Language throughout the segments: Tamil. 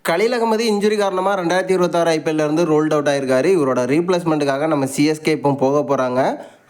கலீல் அகமது இன்ஜுரி காரணமாக 2026 ஐபிஎல்லேருந்து ரோல்ட் அவுட் ஆயிருக்காரு. இவரோட ரீப்ளேஸ்மெண்ட்டுக்காக நம்ம சிஎஸ்கே இப்போ போக போகிறாங்க.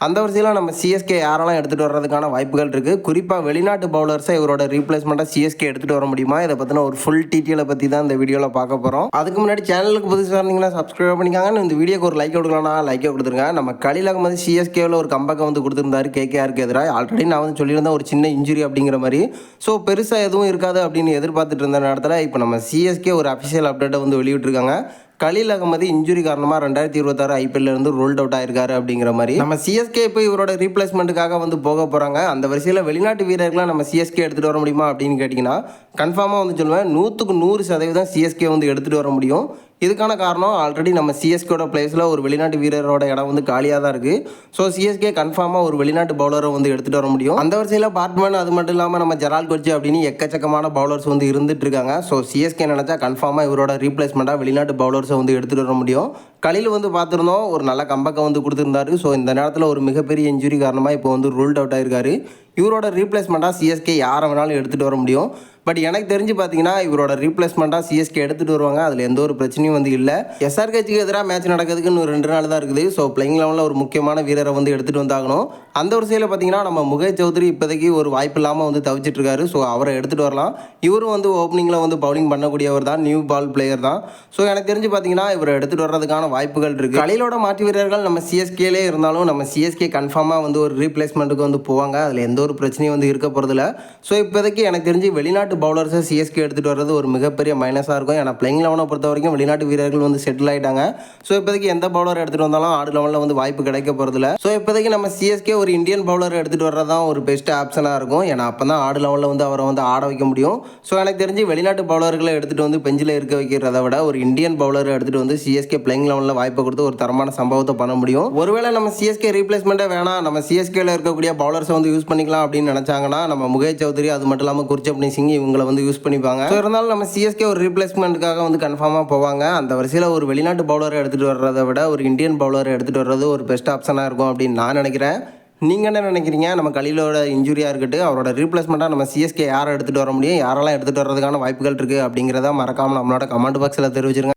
அந்த வரிசையில் நம்ம சிஎஸ்கே யாரெல்லாம் எடுத்துகிட்டு வர்றதுக்கான வாய்ப்புகள் இருக்குது. குறிப்பாக வெளிநாட்டு பவுலர்ஸை இவரோட ரீப்ளேஸ்மெண்ட்டாக சிஎஸ்கே எடுத்துகிட்டு வர முடியுமா? இதை பற்றின ஒரு ஃபுல் டீட்டெயிலை பற்றி தான் இந்த வீடியோவில் பார்க்க போகிறோம். அதுக்கு முன்னாடி சேனலுக்கு புதுசாக இருந்தீங்கன்னா சப்ஸ்கிரைப் பண்ணிக்காங்க. இந்த வீடியோக்கு ஒரு லைக் கொடுக்கலாம்னா லைக்கை கொடுத்துருங்க. நம்ம கலீல் அகமது சிஎஸ்கேவில் ஒரு கம்பேக்கை வந்து கொடுத்துருந்தாரு கேகேஆருக்கு எதிராக. ஆல்ரெடி நான் வந்து சொல்லியிருந்தேன் ஒரு சின்ன இன்ஜுரி அப்படிங்கிற மாதிரி. ஸோ பெருசாக எதுவும் இருக்காது அப்படின்னு எதிர்பார்த்துட்டு இருந்த நேரத்தில் இப்போ நம்ம சிஎஸ்கே ஒரு அஃபிஷியல் அப்டேட்டை வந்து வெளியிட்டிருக்காங்க. கலீல் அகமது இன்ஜுரி காரணமாக 2026 ஐபிஎல்லேருந்து ரோல்ட் அவுட் ஆயிருக்காரு அப்படிங்கிற மாதிரி. நம்ம சிஎஸ்கே இப்போ இவரோட ரீப்ளேஸ்மெண்ட்டுக்காக வந்து போக போகிறாங்க. அந்த வரிசையில் வெளிநாட்டு வீரர்களாக நம்ம சிஎஸ்கே எடுத்துகிட்டு வர முடியுமா அப்படின்னு கேட்டிங்கன்னா கன்ஃபார்மாக வந்து சொல்லுவேன் 100க்கு 100% சிஎஸ்கே வந்து எடுத்துகிட்டு வர முடியும். இதுக்கான காரணம் ஆல்ரெடி நம்ம சிஎஸ்கேட பிளேஸில் ஒரு வெளிநாட்டு வீரரோட இடம் வந்து காலியாக தான் இருக்குது. ஸோ சிஎஸ்கே கன்ஃபார்மாக ஒரு வெளிநாட்டு பவுலரை வந்து எடுத்துகிட்டு வர முடியும். அந்த வரிசையில் பார்ட்மேன் அது மட்டும் இல்லாமல் நம்ம ஜெரால்ட் கொச்சி அப்படின்னு எக்கச்சக்கமான பவுலர்ஸ் வந்து இருந்துட்டு இருக்காங்க. ஸோ சிஎஸ்கே நினச்சா கன்ஃபார்மாக இவரோட ரீப்ளேஸ்மெண்ட்டாக வெளிநாட்டு பவுலர்ஸை வந்து எடுத்துகிட்டு வர முடியும். கலீல் வந்து பார்த்துருந்தோம் ஒரு நல்ல கம்பேக்கை வந்து கொடுத்துருந்தாரு. ஸோ இந்த நேரத்தில் ஒரு மிகப்பெரிய இன்ஜுரி காரணமாக இப்போ வந்து ரூல்ட் அவுட் ஆயிருக்காரு. இவரோட ரீப்ளேஸ்மெண்ட்டாக சிஎஸ்கே யாரை வேணாலும் எடுத்துகிட்டு வர முடியும். பட் எனக்கு தெரிஞ்சு பார்த்தீங்கன்னா இவரோட ரீப்ளேஸ்மெண்ட்டாக சிஎஸ்கே எடுத்துகிட்டு வருவாங்க. அதில் எந்த ஒரு பிரச்சனையும் வந்து இல்லை. எஸ்ஆர்கேக்கு எதிராக மேட்ச் நடக்கிறதுக்கு இன்னும் 2 நாள் தான் இருக்குது. ஸோ பிளேயிங் லெவலில் ஒரு முக்கியமான வீரரை வந்து எடுத்துகிட்டு வந்தாகணும். அந்த ஒரு சைடில் பார்த்தீங்கன்னா நம்ம முகேஷ் சௌத்ரி இப்போதைக்கு ஒரு வாய்ப்பு இல்லாமல் வந்து தவிச்சிட்டு இருக்காரு. ஸோ அவரை எடுத்துகிட்டு வரலாம். இவரும் வந்து ஓப்பனிங்கில் வந்து பவுலிங் பண்ணக்கூடியவர் தான், நியூ பால் பிளேயர் தான். ஸோ எனக்கு தெரிஞ்சு பார்த்தீங்கன்னா இவரை எடுத்துகிட்டு வர்றதுக்கான வாய்ப்புகள் இருக்குது. கலீலோட மாற்று வீரர்கள் நம்ம சிஎஸ்கேலே இருந்தாலும் நம்ம சிஎஸ்கே கன்ஃபார்மாக வந்து ஒரு ரீப்ளேஸ்மெண்ட்டுக்கு வந்து போவாங்க. அதில் எந்த ஒரு பிரச்சனையும் வந்து இருக்க போகிறதில்ல. ஸோ இப்போதைக்கு எனக்கு தெரிஞ்சு வெளிநாட்டு பவுலர்ஸை சிஎஸ்கே எடுத்துகிட்டு வர்றது ஒரு மிகப்பெரிய மைனஸாக இருக்கும். ஏன்னா பிளேயிங் லெவனை பொறுத்த வரைக்கும் வெளிநாட்டு வீரர்கள் வந்து செட்டில் ஆகிட்டாங்க. ஸோ இப்போதைக்கு எந்த பவுலர் எடுத்துகிட்டு வந்தாலும் ஆடு லெவலில் வந்து வாய்ப்பு கிடைக்க போகிறதில்ல. ஸோ இப்போதைக்கு நம்ம சிஎஸ்கே ஒரு இந்தியன் பவுலர் எடுத்துகிட்டு வர்றது தான் ஒரு பெஸ்ட் ஆப்ஷனாக இருக்கும். ஏன்னா அப்போ தான் ஆடு லெவலில் வந்து அவரை வந்து ஆட வைக்க முடியும். ஸோ எனக்கு தெரிஞ்சு வெளிநாட்டு பவுலர்களை எடுத்துகிட்டு வந்து பெஞ்சில் இருக்க வைக்கிறத விட ஒரு இந்தியன் பவுலரை எடுத்துகிட்டு வந்து சிஎஸ்கே பிளேயிங் லெவலில் வாய்ப்பை கொடுத்து ஒரு தரமான சம்பவத்தை பண்ண முடியும். ஒருவேளை நம்ம சிஎஸ்கே ரீப்ளேஸ்மெண்ட்டே வேணாம், நம்ம சிஎஸ்கேல இருக்கக்கூடிய பவுலர்ஸை வந்து யூஸ் பண்ணிக்கலாம் அப்படின்னு நினச்சாங்கன்னா நம்ம முகேஷ் சௌத்ரி அது மட்டும் இல்லாமல் குர்ஜப்னீத் சிங் இவங்களை வந்து யூஸ் பண்ணிப்பாங்க. ஸோ இருந்தாலும் நம்ம சிஎஸ்கே ஒரு ரீப்ளேஸ்மெண்ட்டுக்காக வந்து கன்ஃபார்மாக போவாங்க. அந்த வரிசையில் ஒரு வெளிநாட்டு பவுலரை எடுத்துகிட்டு வர்றதை விட ஒரு இந்தியன் பவுலரை எடுத்துகிட்டு வர்றது ஒரு பெஸ்ட் ஆப்ஷனாக இருக்கும் அப்படின்னு நான் நினைக்கிறேன். நீங்கள் என்ன நினைக்கிறீங்க? நம்ம கலீலோட இன்ஜுரியாக இருக்கட்டும், அவரோட ரீப்ளேஸ்மெண்ட்டாக நம்ம சிஎஸ்கே யாரை எடுத்துகிட்டு வர முடியும், யாரெல்லாம் எடுத்துகிட்டு வர்றதுக்கான வாய்ப்புகள் இருக்குது அப்படிங்கிறத மறக்காமல் நம்மளோட கமெண்ட் பாக்ஸில் தெரிவிச்சிருங்க.